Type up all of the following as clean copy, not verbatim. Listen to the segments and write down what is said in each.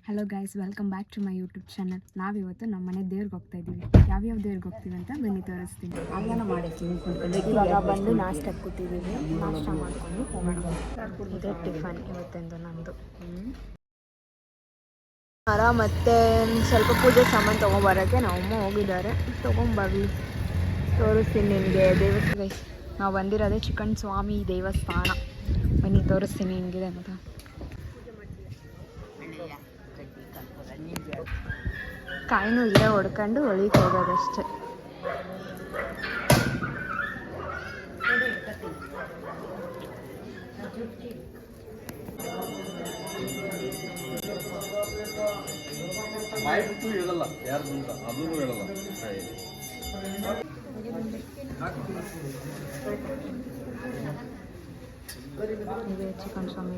Hello guys, welcome back to my YouTube channel. ನಾವಿವತ್ತು ನಮ್ಮ ಮನೆ ದೇವ್ರಿಗೆ ಹೋಗ್ತಾ ಇದ್ದೀವಿ. ಯಾವ್ಯಾವ ದೇವ್ರಿಗೆ ಹೋಗ್ತೀವಿ ಅಂತ ಬನ್ನಿ ತೋರಿಸ್ತೀನಿ. ಇವಾಗ ಬಂದು ನಾಷ್ಟಕ್ಕೆ ಕೂತಿದ್ದೀವಿ. ನಾಷ್ಟ ಮಾಡ್ಕೊಂಡು ಹೋಗೋಣ. ಇದೇ ಟಿಫನ್ ಇವತ್ತೆಂದು ನಮ್ಮದು. ಮತ್ತೆ ಸ್ವಲ್ಪ ಪೂಜೆ ಸಾಮಾನು ತೊಗೊಂಬರೋಕ್ಕೆ ನಮ್ಮಮ್ಮ ಹೋಗಿದ್ದಾರೆ. ತೊಗೊಂಬರ್ಲಿ, ತೋರಿಸ್ತೀನಿ ನಿಮಗೆ ದೇವಸ್ಥಾನ. ನಾವು ಬಂದಿರೋದೇ ಚಿಕ್ಕಣ್ಣ ಸ್ವಾಮಿ ದೇವಸ್ಥಾನ. ಬನ್ನಿ ತೋರಿಸ್ತೀನಿ ಹಿಂಗಿದೆ ಅಂತ. ಕಾಯಿನೂ ಇಲ್ಲೇ ಹೊಡ್ಕೊಂಡು ಹೊಳಿಗೆ ಹೋಗೋದಷ್ಟೇ. ಇದೆ ಚಿಕ್ಕಣ್ಣ ಸ್ವಾಮಿ.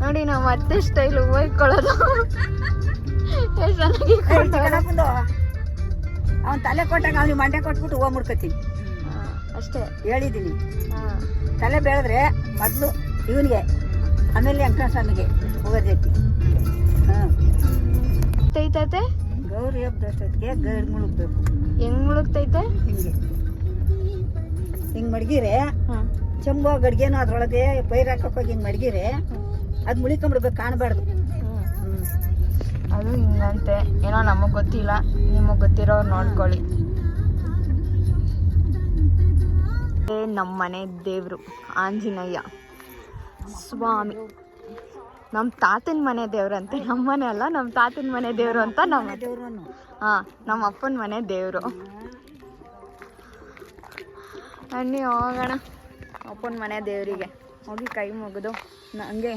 ನೋಡಿ ನಾವು ಮತ್ತೆ ಸ್ಟೈಲ್ ಹೂವು ಇಟ್ಕೊಳ್ಳೋದು. ಅವ್ನು ತಲೆ ಕೊಟ್ಟಾಗ ಅವ್ನಿಗೆ ಮಂಡೆ ಕೊಟ್ಬಿಟ್ಟು ಹೂವು ಮುಡ್ಕೊತೀನಿ ಅಷ್ಟೇ ಹೇಳಿದ್ದೀನಿ. ತಲೆ ಬೆಳೆದ್ರೆ ಮೊದಲು ಇವನಿಗೆ, ಆಮೇಲೆ ವೆಂಕಟ ಸ್ವಾಮಿಗೆ ಹೋಗೋದೈತಿ. ತೈತೈತೆ ಗೌರಿ ಹಬ್ಬದಷ್ಟೊತ್ತಿಗೆ ಗೈಡ್ ಮುಳುಗ್ಬೇಕು. ಹೆಂಗ್ ಮುಳುಗ್ತೈತೆ? ಹಿಂಗೆ ಹಿಂಗೆ ಮಡಗಿರೆ ಚೆಂಬು ಗಡ್ಗೆನೂ ಅದ್ರೊಳಗೆ ಪೈರ್ ಹಾಕೋಗಿ ಹಿಂಗೆ ಮಡಗಿರೆ ಅದು ಮುಳಿಕೊಂಬಿಡ್ಬೇಕು, ಕಾಣಬಾರ್ದು. ಅದು ಹಿಂಗಂತೆ, ಏನೋ ನಮಗೆ ಗೊತ್ತಿಲ್ಲ, ನಿಮಗೆ ಗೊತ್ತಿರೋರು ನೋಡ್ಕೊಳ್ಳಿ. ನಮ್ಮ ಮನೆ ದೇವರು ಆಂಜನೇಯ ಸ್ವಾಮಿ. ನಮ್ಮ ತಾತನ ಮನೆ ದೇವ್ರಂತೆ, ನಮ್ಮ ಮನೆ ಅಲ್ಲ, ನಮ್ಮ ತಾತನ ಮನೆ ದೇವರು ಅಂತ. ನಮ್ಮ ದೇವ್ರು ನಮ್ಮ ಅಪ್ಪನ ಮನೆ ದೇವರು. ಅನ್ನಿ ಹೋಗೋಣ ಅಪ್ಪನ ಮನೆ ದೇವರಿಗೆ ಹೋಗಿ ಕೈ ಮುಗಿದು ಹಂಗೆ.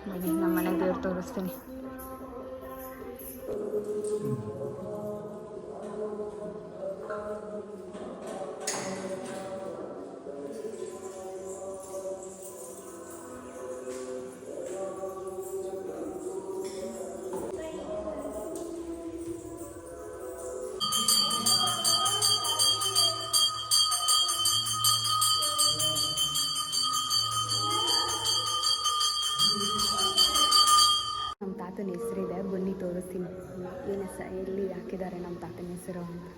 ಬನ್ನಿ ನಮ್ಮ ಮನೆ ದೇವ್ರು ತೋರಿಸ್ತೀನಿ. ನಮ್ಮ ತಾತನ ಹೆಸರಿದೆ, ಬನ್ನಿ ತೋರಿಸ್ತೀನಿ. ಎಲ್ಲಿ ಹಾಕಿದ್ದಾರೆ ನಮ್ಮ ತಾತನ ಹೆಸರು ಅಂತ.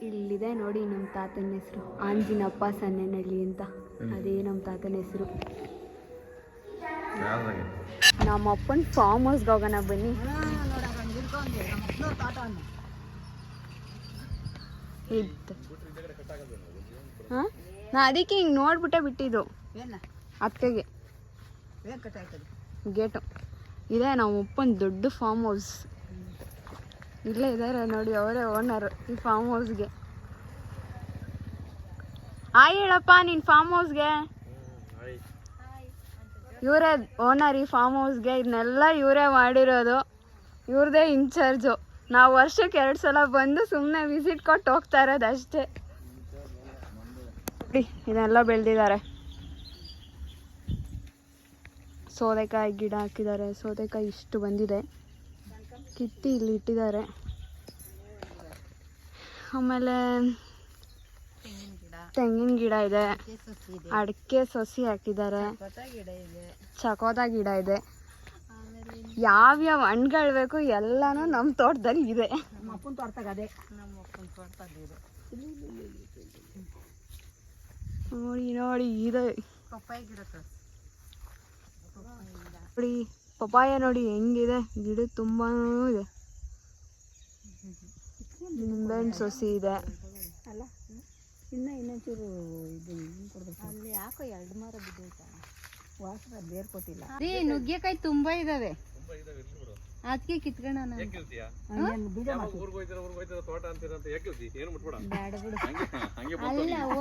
ಇಲ್ಲಿದೆ ನೋಡಿ ನಮ್ಮ ತಾತನ ಹೆಸರು, ಆಂಜಿನಪ್ಪ ಸನ್ನೆನಹಳ್ಳಿ ಅಂತ. ಅದೇ ನಮ್ಮ ತಾತನ ಹೆಸರು. ನಮ್ಮ ಅಪ್ಪನ ಫಾರ್ಮ್ ಹೌಸ್ಗೆ ಹೋಗೋಣ ಬನ್ನಿ. ಇತ್ತು ನಾ ಅದಕ್ಕೆ ಹಿಂಗೆ ನೋಡ್ಬಿಟ್ಟೆ ಬಿಟ್ಟಿದ್ದು ಅತ್ತಿಗೆ. ಗೇಟು ಇದೆ ನಮ್ಮ ಅಪ್ಪನ ದೊಡ್ಡ ಫಾರ್ಮ್ ಹೌಸ್. ಇಲ್ಲೇ ಇದ್ದಾರೆ ನೋಡಿ, ಅವರೇ ಓನರ್ ಈ ಫಾರ್ಮ್ ಹೌಸ್ಗೆ. ಹೇಳಪ್ಪ ನಿನ್ನ ಫಾರ್ಮ್ ಹೌಸ್ಗೆ. ಇವರೇ ಓನರ್ ಈ ಫಾರ್ಮ್ ಹೌಸ್ಗೆ. ಇದನ್ನೆಲ್ಲ ಇವರೇ ಮಾಡಿರೋದು, ಇವ್ರದೇ ಇನ್ಚಾರ್ಜು. ನಾವು ವರ್ಷಕ್ಕೆ 2 ಸಲ ಬಂದು ಸುಮ್ಮನೆ ವಿಸಿಟ್ ಕೊಟ್ಟು ಹೋಗ್ತಾ ಇರೋದು ಅಷ್ಟೇ. ಇದೆಲ್ಲ ಬೆಳೆದಿದ್ದಾರೆ. ಸೌತೆಕಾಯಿ ಗಿಡ ಹಾಕಿದ್ದಾರೆ. ಸೌತೆಕಾಯಿ ಇಷ್ಟು ಬಂದಿದೆ, ಕಿತ್ತಿ ಇಲ್ಲಿ ಇಟ್ಟಿದ್ದಾರೆ. ಆಮೇಲೆ ತೆಂಗಿನ ಗಿಡ ಇದೆ, ಅಡಿಕೆ ಸೊಸಿ ಹಾಕಿದ್ದಾರೆ, ಚಕೋತ ಗಿಡ ಇದೆ. ಯಾವ್ಯಾವ ಹಣ್ಗಳು ಬೇಕು ಎಲ್ಲಾನು ನಮ್ಮ ತೋಟದಲ್ಲಿ ಇದೆ. ನೋಡಿ ನೋಡಿ ಇದೆ ನೋಡಿ, ಪಪಾಯ ನೋಡಿ ಹೆಂಗಿದೆ, ಗಿಡ ತುಂಬಾ ಇದೆ. ನಿಂಬೆಹಣ್ಣು ಸೊಸಿ ಇದೆ. ಇನ್ನೊಂಚೂರು ಅಲ್ಲಿ ಯಾಕೋ 2 ಮರ ಬಿದ್ದೈತ, ವಾಸನೆ ಬೇರ್ ಕೊಟ್ಟಿಲ್ಲ. ನುಗ್ಗೆಕಾಯಿ ತುಂಬಾ ಇದಾವೆ. ಅದಕ್ಕೆ ಕಿತ್ಕೊಂಡ ಅಲ್ಲ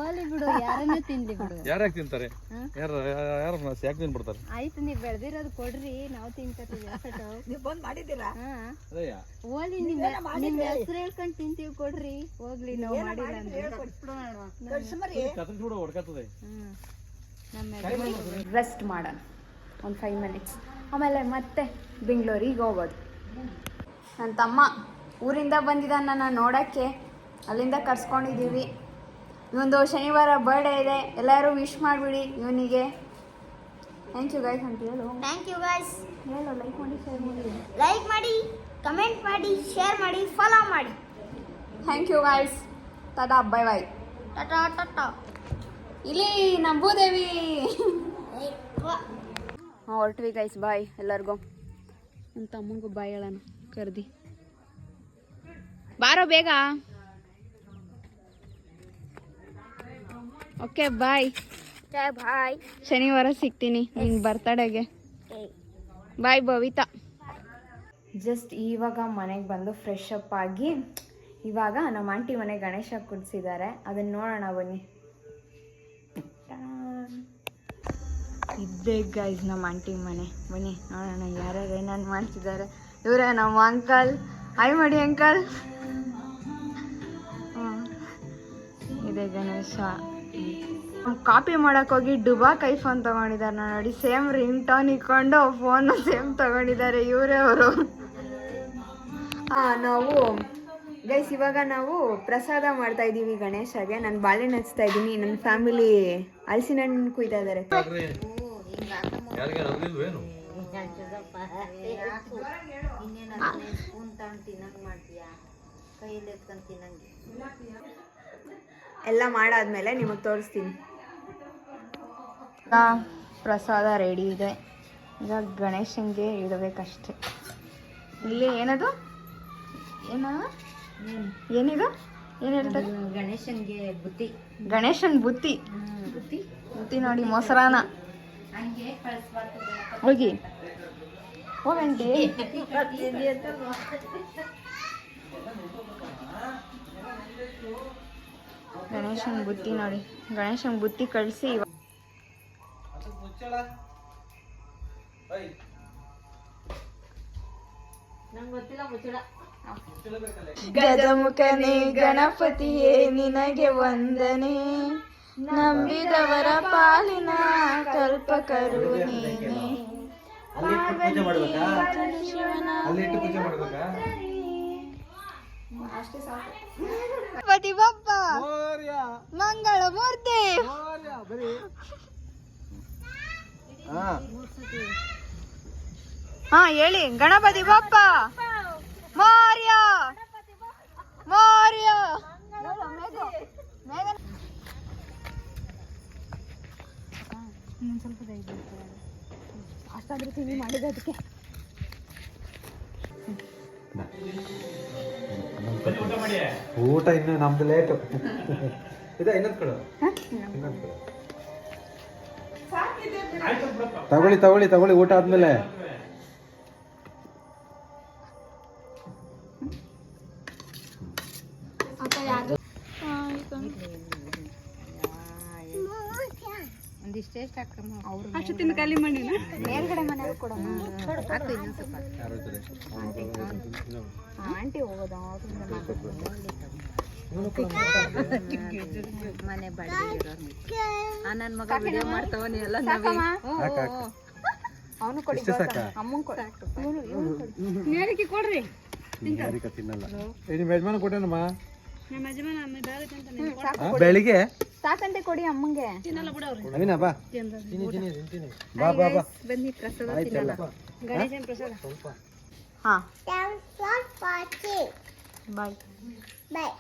ಓಲಿ ಬಿಡು ಯಾರನ್ನ ತಿನ್ಲಿ ಬಿಡು. ಯಾರ್ಯಾಕೆ ತಿಂತಾರೆ? ಯಾರು ಯಾಕೆ ತಿನ್ಬಿಡ್ತಾರೆ? ಆಯ್ತು ನೀವ್ ಬೆಳ್ದಿರೋದು ಕೊಡ್ರಿ, ನಾವು ತಿನ್ಕತೀವಿ. ನೀವು ಬಂದ್ ಮಾಡಿದ್ದೀರಾ? ಓಲಿ ನಿಮ್ ಹೆಸರು ಹೇಳ್ಕೊಂಡ್ ತಿಂತೀವಿ, ಕೊಡ್ರಿ. ಹೋಗ್ಲಿ ನಾವು ಮಾಡಿಲ್ಲ ಅಂದ್ರೆ ಹೊಡ್ಕತ್ತದೆ. ರೆಸ್ಟ್ ಮಾಡೋಣ ಒಂದು 5 ಮಿನಿಟ್ಸ್, ಆಮೇಲೆ ಮತ್ತೆ ಬೆಂಗಳೂರಿಗೆ ಹೋಗೋದು. ನನ್ನ ತಮ್ಮ ಊರಿಂದ ಬಂದಿದ್ದಾನೆ ನನ್ನ ನೋಡೋಕ್ಕೆ, ಅಲ್ಲಿಂದ ಕರ್ಸ್ಕೊಂಡಿದ್ದೀವಿ. ಇವೊಂದು ಶನಿವಾರ ಬರ್ಡೇ ಇದೆ, ಎಲ್ಲರೂ ವಿಶ್ ಮಾಡಿಬಿಡಿ ಇವನಿಗೆ. ಥ್ಯಾಂಕ್ ಯು ಗೈಸ್ ಅಂತ ಹೇಳು. Thank you guys. ಹೇಳು, ಲೈಕ್ ಮಾಡಿ, ಶೇರ್ ಮಾಡಿ. ಲೈಕ್ ಮಾಡಿ, ಕಮೆಂಟ್ ಮಾಡಿ, ಶೇರ್ ಮಾಡಿ, ಫಾಲೋ ಮಾಡಿ. Thank you guys. Tata, bye bye. Tata tata. ಇಲ್ಲಿ ನಂಬೂದೇವಿ. ಹೊರಟ್ವಿ ಗೈಸ್, ಬಾಯ್ ಎಲ್ಲರಿಗೂ. ನನ್ನ ತಮ್ಮಂಗೂ ಬಾಯ್ ಹೇಳೋಣ ಕರ್ದಿ. ಬಾರೋ ಬೇಗ. Okay bye. ಬಾಯ್. ಶನಿವಾರ ಸಿಗ್ತೀನಿ ನಿನ್ನ ಬರ್ತಡೆಗೆ. ಬಾಯ್ ಭವಿತಾ. ಜಸ್ಟ್ ಇವಾಗ ಮನೆಗೆ ಬಂದು ಫ್ರೆಶ್ ಅಪ್ ಆಗಿ ಇವಾಗ ನಮ್ಮ ಆಂಟಿ ಮನೆ ಗಣೇಶ ಕೂಡಿಸಿದ್ದಾರೆ, ಅದನ್ನು ನೋಡೋಣ ಬನ್ನಿ. ಇದ್ದೇ ಗೈಸ್ ನಮ್ಮ ಆಂಟಿ ಮನೆ, ಬನ್ನಿ ನೋಡೋಣ ಯಾರ್ಯಾರು ಏನೇನು ಮಾಡ್ತಿದ್ದಾರೆ. ಇವರೇ ನಮ್ಮ ಅಂಕಲ್. ಹಾಯ್ ಮಾಡಿ ಅಂಕಲ್. ಇದೆ ಗಣೇಶ. ಕಾಪಿ ಮಾಡೋಕ್ಕೋಗಿ ಡುಬಾಕ್ ಐಫೋನ್ ತೊಗೊಂಡಿದ್ದಾರೆ ನೋಡಿ, ಸೇಮ್ ರಿಂಗ್ ಟೋನ್ ಇಟ್ಕೊಂಡು ಫೋನು ಸೇಮ್ ತೊಗೊಂಡಿದ್ದಾರೆ ಇವರೇ ಅವರು. ನಾವು ಗೈಸ್ ಇವಾಗ ನಾವು ಪ್ರಸಾದ ಮಾಡ್ತಾ ಇದ್ದೀವಿ ಗಣೇಶಗೆ. ನಾನು ಬಾಳೆಹಣ್ಣು ಹಚ್ತಾ ಇದ್ದೀನಿ, ನನ್ನ ಫ್ಯಾಮಿಲಿ ಹಲಸಿನ ಹಣ್ಣು ಕುಯ್ತಾ ಇದ್ದಾರೆ. ಎಲ್ಲ ಮಾಡಾದ್ಮೇಲೆ ನಿಮಗೆ ತೋರಿಸ್ತೀನಿ. ಪ್ರಸಾದ ರೆಡಿ ಇದೆ, ಈಗ ಗಣೇಶನ್ಗೆ ಇಡಬೇಕಷ್ಟೆ. ಇಲ್ಲಿ ಏನದು ಏನಿದು ಏನು ಹೇಳ್ತಾರೆ? ಗಣೇಶನ್ಗೆ ಬುತ್ತಿ. ಗಣೇಶನ್ ಬುತ್ತಿ. ಬುತ್ತಿ ನೋಡಿ, ಮೊಸರಾನ. ಹೋಗಿ ಹೋಗಂಟಿ. ಗಣೇಶನ್ ಬುತ್ತಿ ನೋಡಿ, ಗಣೇಶನ್ ಬುತ್ತಿ ಕಳಿಸಿ. ಗಜಮುಖನೇ ಗಣಪತಿಯೇ ನಿನಗೆ ವಂದನೆ, ನಂಬಿದವರ ಪಾಲಿನ ಕಲ್ಪಕರು ನೀನೆ. ಗಣಪತಿ ಬಪ್ಪ ಮಂಗಳ ಮೂರ್ತಿ. ಹಾ ಹೇಳಿ, ಗಣಪತಿ ಬಪ್ಪ ಮೋರ್ಯ ಮೋರ್ಯ. ಸ್ವಲ್ಪ ಅಷ್ಟಾದ್ರೂ ತಿಂಡಿ ಮಾಡಿದ್ದಕ್ಕೆ. ಊಟ ಇನ್ನು ನಮ್ದು ಲೇಟು. ತಗೊಳ್ಳಿ ತಗೊಳ್ಳಿ ತಗೊಳ್ಳಿ, ಊಟ ಆದ್ಮೇಲೆ. ಒಂದಿಷ್ಟೇ ಅಷ್ಟು ತಿಂದು ಖಾಲಿ ಮಾಡಿ ಮೇಲ್ಗಡೆ ಮನೆಗೆ ಕೊಡೋಣ. ಆಂಟಿ ಹೋಗೋದು ಮನೆ ಬಾಡಿಗೆ ನನ್ನ ಮಗ ವಿಡಿಯೋ ಮಾಡ್ತಾವನಿ ಎಲ್ಲ. ಅವನು ಕೊಡಿ, ಅಮ್ಮನ್ ಕೊಡಿ, ಕೊಡ್ರಿ. ತಿನ್ನಲ್ಲ. ನಿಮ್ಮ ಯಜಮಾನ ಕೊಟ್ಟೇನಮ್ಮ ಬೆಳಿಗ್ಗೆ ಸಾಕಂತೆ ಕೊಡಿ ಅಮ್ಮಂಗೆ. ಬಾ ಬಾ ಬಾ ಬಾ. ಬನ್ನಿ ಪ್ರಸಾದ ತಿನ್ನೋಣ, ಗಣೇಶನ ಪ್ರಸಾದ. ಹಾ ಬಾಯ್ ಬಾಯ್.